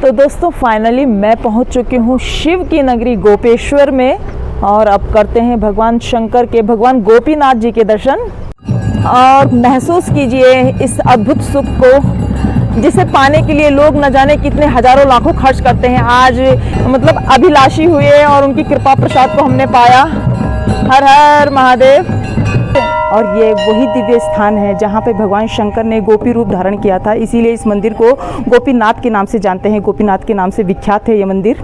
तो दोस्तों फाइनली मैं पहुंच चुकी हूं शिव की नगरी गोपेश्वर में और अब करते हैं भगवान शंकर के, भगवान गोपीनाथ जी के दर्शन और महसूस कीजिए इस अद्भुत सुख को जिसे पाने के लिए लोग न जाने कितने हजारों लाखों खर्च करते हैं। आज मतलब अभिलाषी हुए और उनकी कृपा प्रसाद को हमने पाया। हर हर महादेव। और ये वही दिव्य स्थान है जहाँ पे भगवान शंकर ने गोपी रूप धारण किया था, इसीलिए इस मंदिर को गोपीनाथ के नाम से जानते हैं। गोपीनाथ के नाम से विख्यात है ये मंदिर।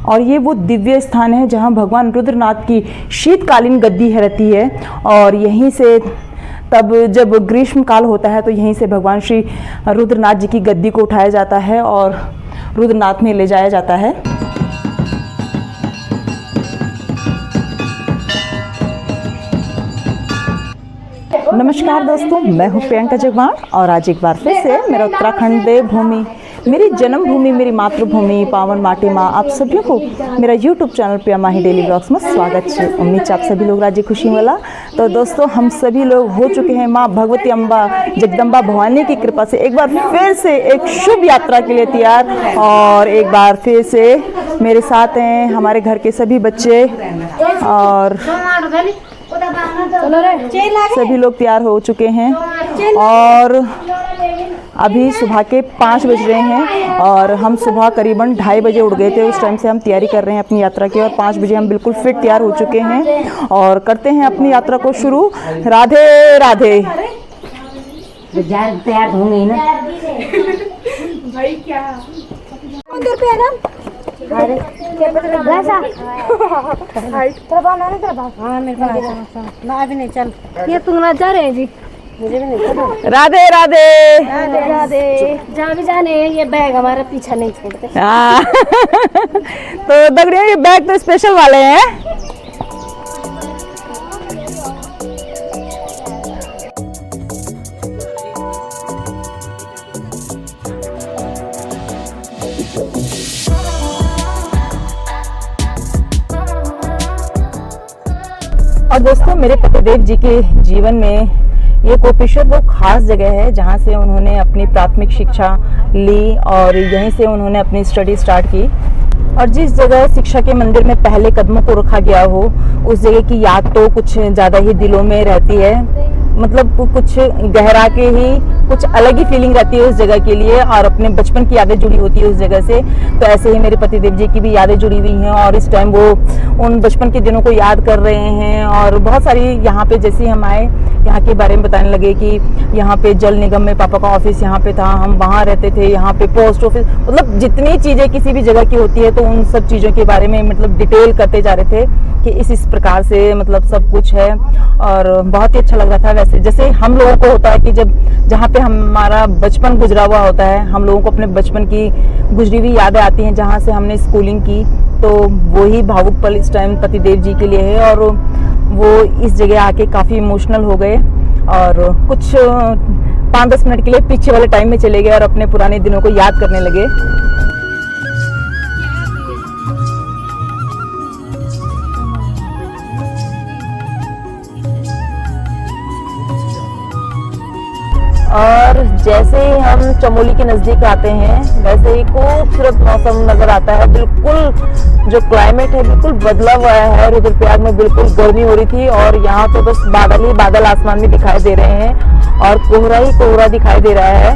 और ये वो दिव्य स्थान है जहाँ भगवान रुद्रनाथ की शीतकालीन गद्दी रहती है और यहीं से तब जब ग्रीष्म काल होता है तो यहीं से भगवान श्री रुद्रनाथ जी की गद्दी को उठाया जाता है और रुद्रनाथ में ले जाया जाता है। नमस्कार दोस्तों, मैं हूँ प्रियंका जगवान और आज एक बार फिर से मेरा उत्तराखंड देवभूमि, मेरी जन्मभूमि, मेरी मातृभूमि पावन माटी माँ, आप सभी को मेरा YouTube चैनल प्रिया माही डेली ब्लॉग्स में स्वागत है। उम्मीद आप सभी लोग राज्य खुशी वाला। तो दोस्तों हम सभी लोग हो चुके हैं माँ भगवती अम्बा जगदम्बा भवानी की कृपा से एक बार फिर से एक शुभ यात्रा के लिए तैयार। और एक बार फिर से मेरे साथ हैं हमारे घर के सभी बच्चे और सभी लोग तैयार हो चुके हैं और अभी सुबह के 5 बज रहे हैं और हम सुबह करीबन 2:30 बजे उठ गए थे। उस टाइम से हम तैयारी कर रहे हैं अपनी यात्रा की और 5 बजे हम बिल्कुल फिट तैयार हो चुके हैं और करते हैं अपनी यात्रा को शुरू। राधे राधे। तैयार होंगे ना भाई, क्या मंदिर पे है ना। अरे क्या पता वैसा तेरा बाल है ना, तेरा बाल। हाँ मेरे पास ना अभी नहीं। चल ये तुम ना जा रहे हैं जी, मुझे भी नहीं पता। राधे राधे राधे राधे। जहाँ भी जाने ये बैग हमारा पीछा नहीं छोड़ते। तो दगड़ियों ये बैग तो स्पेशल वाले हैं। और दोस्तों मेरे पतिदेव जी के जीवन में ये गोपेश्वर वो खास जगह है जहाँ से उन्होंने अपनी प्राथमिक शिक्षा ली और यहीं से उन्होंने अपनी स्टडी स्टार्ट की। और जिस जगह शिक्षा के मंदिर में पहले कदमों को रखा गया हो उस जगह की याद तो कुछ ज़्यादा ही दिलों में रहती है। मतलब कुछ गहरा के ही कुछ अलग ही फीलिंग रहती है उस जगह के लिए और अपने बचपन की यादें जुड़ी होती है उस जगह से। तो ऐसे ही मेरे पतिदेव जी की भी यादें जुड़ी हुई हैं और इस टाइम वो उन बचपन के दिनों को याद कर रहे हैं। और बहुत सारी यहाँ पे जैसे हम आए यहाँ के बारे में बताने लगे कि यहाँ पे जल निगम में पापा का ऑफिस यहाँ पे था, हम वहाँ रहते थे, यहाँ पे पोस्ट ऑफिस, मतलब जितनी चीज़ें किसी भी जगह की होती है तो उन सब चीज़ों के बारे में मतलब डिटेल करते जा रहे थे कि इस प्रकार से मतलब सब कुछ है। और बहुत ही अच्छा लग रहा था। वैसे जैसे हम लोगों को होता है कि जब जहाँ पे हमारा बचपन गुजरा हुआ होता है, हम लोगों को अपने बचपन की गुजरी हुई यादें आती हैं जहाँ से हमने स्कूलिंग की, तो वही भावुक पल इस टाइम पतिदेव जी के लिए है। और वो इस जगह आके काफ़ी इमोशनल हो गए और कुछ 5-10 मिनट के लिए पीछे वाले टाइम में चले गए और अपने पुराने दिनों को याद करने लगे। और जैसे ही हम चमोली के नज़दीक आते हैं वैसे ही खूबसूरत मौसम नज़र आता है। बिल्कुल जो क्लाइमेट है बिल्कुल बदला हुआ है। रुद्रप्रयाग में बिल्कुल गर्मी हो रही थी और यहाँ तो बस बादल ही बादल आसमान में दिखाई दे रहे हैं और कोहरा ही कोहरा दिखाई दे रहा है।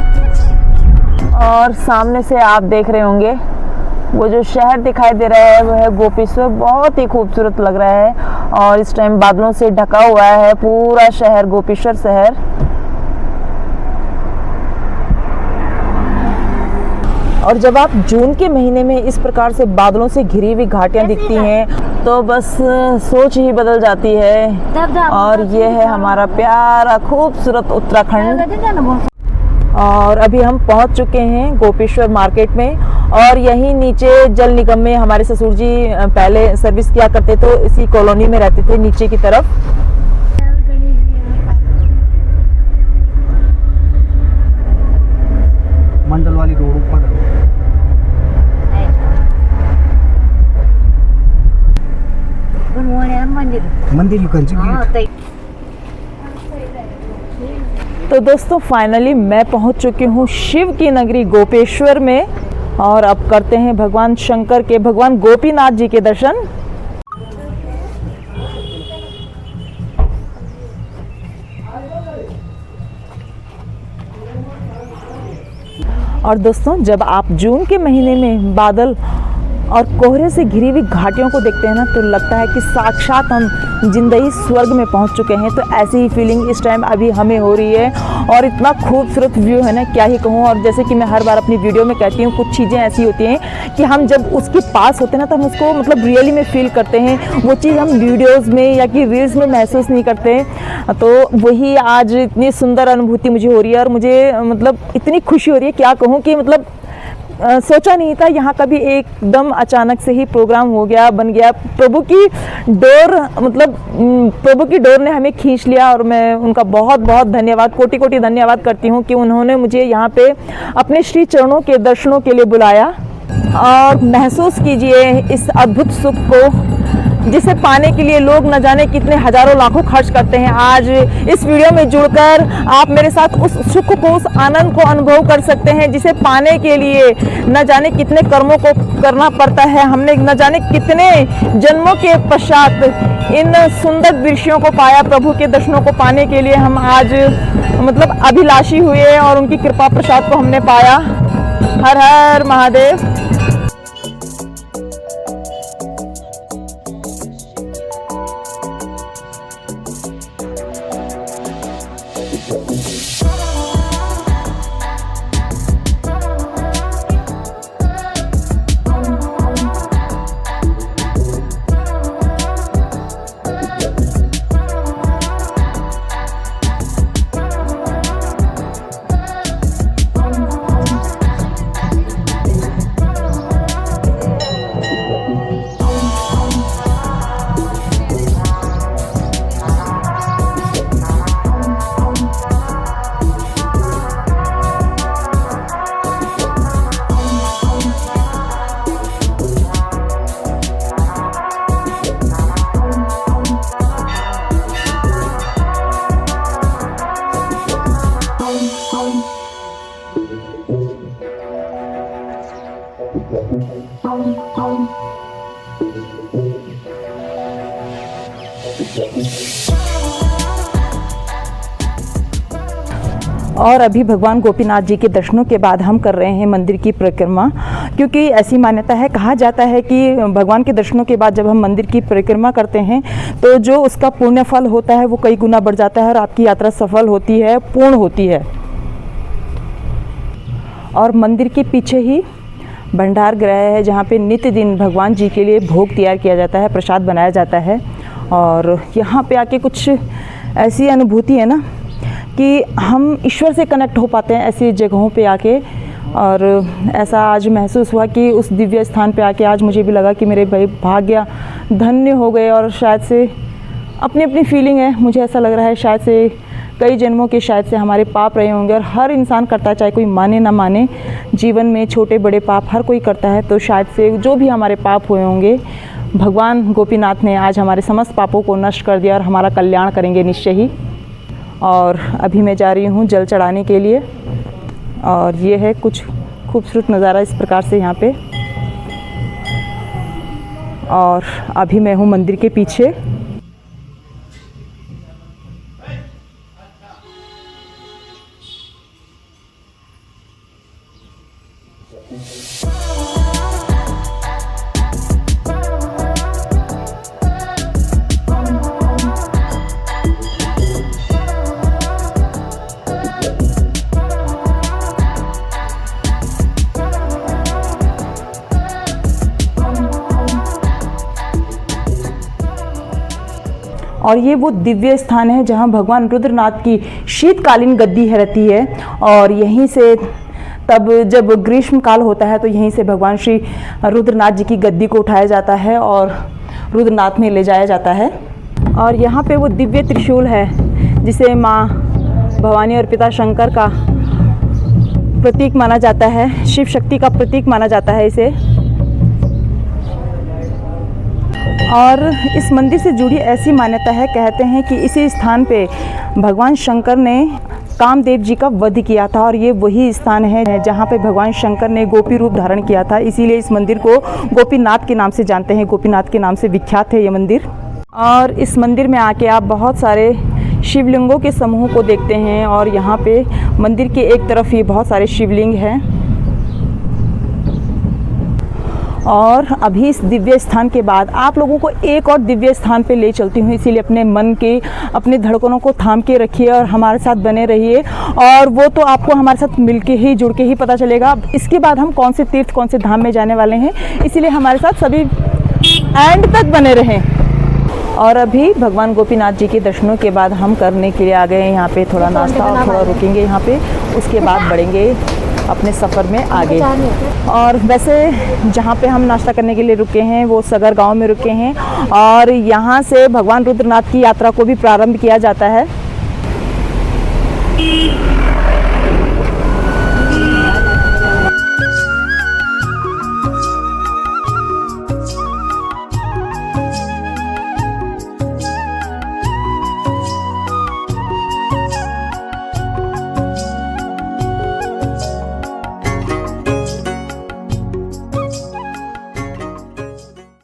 और सामने से आप देख रहे होंगे वो जो शहर दिखाई दे रहा है वो है गोपेश्वर। बहुत ही खूबसूरत लग रहा है और इस टाइम बादलों से ढका हुआ है पूरा शहर, गोपेश्वर शहर। और जब आप जून के महीने में इस प्रकार से बादलों से घिरी हुई घाटियां दिखती हैं तो बस सोच ही बदल जाती है। और ये है हमारा प्यारा खूबसूरत उत्तराखंड। और अभी हम पहुंच चुके हैं गोपेश्वर मार्केट में और यहीं नीचे जल निगम में हमारे ससुर जी पहले सर्विस किया करते तो इसी कॉलोनी में रहते थे नीचे की तरफ। मंडल वाली रोड ऊपर मंदिर तो दोस्तों फाइनली मैं पहुंच चुकी हूं शिव की नगरी गोपेश्वर में और अब करते हैं भगवान शंकर के, भगवान गोपीनाथ जी के दर्शन। और दोस्तों जब आप जून के महीने में बादल और कोहरे से घिरी हुई घाटियों को देखते हैं ना, तो लगता है कि साक्षात हम जिंदगी स्वर्ग में पहुंच चुके हैं। तो ऐसी ही फीलिंग इस टाइम अभी हमें हो रही है और इतना खूबसूरत व्यू है ना, क्या ही कहूँ। और जैसे कि मैं हर बार अपनी वीडियो में कहती हूँ, कुछ चीज़ें ऐसी होती हैं कि हम जब उसके पास होते हैं ना, तो हम उसको मतलब रियली में फील करते हैं। वो चीज़ हम वीडियोज़ में या कि रील्स में महसूस नहीं करते। तो वही आज इतनी सुंदर अनुभूति मुझे हो रही है और मुझे मतलब इतनी खुशी हो रही है, क्या कहूँ कि मतलब सोचा नहीं था। यहाँ कभी एकदम अचानक से ही प्रोग्राम हो गया, बन गया। प्रभु की डोर, मतलब प्रभु की डोर ने हमें खींच लिया और मैं उनका बहुत बहुत धन्यवाद, कोटि कोटि धन्यवाद करती हूँ कि उन्होंने मुझे यहाँ पे अपने श्री चरणों के दर्शनों के लिए बुलाया। और महसूस कीजिए इस अद्भुत सुख को, जिसे पाने के लिए लोग न जाने कितने हजारों लाखों खर्च करते हैं। आज इस वीडियो में जुड़कर आप मेरे साथ उस सुख को, उस आनंद को अनुभव कर सकते हैं, जिसे पाने के लिए न जाने कितने कर्मों को करना पड़ता है। हमने न जाने कितने जन्मों के पश्चात इन सुंदर दृश्यों को पाया। प्रभु के दर्शनों को पाने के लिए हम आज मतलब अभिलाषी हुए और उनकी कृपा प्रसाद को हमने पाया। हर हर महादेव। और अभी भगवान गोपीनाथ जी के दर्शनों के बाद हम कर रहे हैं मंदिर की परिक्रमा, क्योंकि ऐसी मान्यता है, कहा जाता है कि भगवान के दर्शनों के बाद जब हम मंदिर की परिक्रमा करते हैं तो जो उसका पुण्य फल होता है वो कई गुना बढ़ जाता है और आपकी यात्रा सफल होती है, पूर्ण होती है। और मंदिर के पीछे ही भंडार गृह है, जहाँ पे नित्य दिन भगवान जी के लिए भोग तैयार किया जाता है, प्रसाद बनाया जाता है। और यहाँ पे आके कुछ ऐसी अनुभूति है ना कि हम ईश्वर से कनेक्ट हो पाते हैं ऐसी जगहों पे आके। और ऐसा आज महसूस हुआ कि उस दिव्य स्थान पे आके आज मुझे भी लगा कि मेरे भाई भाग्य धन्य हो गए। और शायद से अपनी अपनी फीलिंग है, मुझे ऐसा लग रहा है शायद से कई जन्मों के शायद से हमारे पाप रहे होंगे। और हर इंसान करता है, चाहे कोई माने ना माने, जीवन में छोटे बड़े पाप हर कोई करता है। तो शायद से जो भी हमारे पाप हुए होंगे, भगवान गोपीनाथ ने आज हमारे समस्त पापों को नष्ट कर दिया और हमारा कल्याण करेंगे निश्चय ही। और अभी मैं जा रही हूँ जल चढ़ाने के लिए। और ये है कुछ खूबसूरत नज़ारा इस प्रकार से यहाँ पे। और अभी मैं हूँ मंदिर के पीछे। और ये वो दिव्य स्थान है जहाँ भगवान रुद्रनाथ की शीतकालीन गद्दी रहती है। और यहीं से तब जब ग्रीष्म काल होता है तो यहीं से भगवान श्री रुद्रनाथ जी की गद्दी को उठाया जाता है और रुद्रनाथ में ले जाया जाता है। और यहाँ पे वो दिव्य त्रिशूल है जिसे माँ भवानी और पिता शंकर का प्रतीक माना जाता है, शिव शक्ति का प्रतीक माना जाता है इसे। और इस मंदिर से जुड़ी ऐसी मान्यता है, कहते हैं कि इसी स्थान पे भगवान शंकर ने कामदेव जी का वध किया था और ये वही स्थान है जहाँ पे भगवान शंकर ने गोपी रूप धारण किया था। इसीलिए इस मंदिर को गोपीनाथ के नाम से जानते हैं, गोपीनाथ के नाम से विख्यात है ये मंदिर। और इस मंदिर में आके आप बहुत सारे शिवलिंगों के समूह को देखते हैं और यहाँ पे मंदिर के एक तरफ ये बहुत सारे शिवलिंग हैं। और अभी इस दिव्य स्थान के बाद आप लोगों को एक और दिव्य स्थान पे ले चलती हूँ, इसीलिए अपने मन के, अपने धड़कनों को थाम के रखिए और हमारे साथ बने रहिए। और वो तो आपको हमारे साथ मिलके ही, जुड़ के ही पता चलेगा इसके बाद हम कौन से तीर्थ, कौन से धाम में जाने वाले हैं। इसीलिए हमारे साथ सभी एंड तक बने रहें। और अभी भगवान गोपीनाथ जी के दर्शनों के बाद हम करने के लिए आ गए हैं यहाँ पे थोड़ा नाश्ता, और थोड़ा रुकेंगे यहाँ पे, उसके बाद बढ़ेंगे अपने सफ़र में आगे। और वैसे जहाँ पे हम नाश्ता करने के लिए रुके हैं वो सगर गांव में रुके हैं और यहाँ से भगवान रुद्रनाथ की यात्रा को भी प्रारंभ किया जाता है।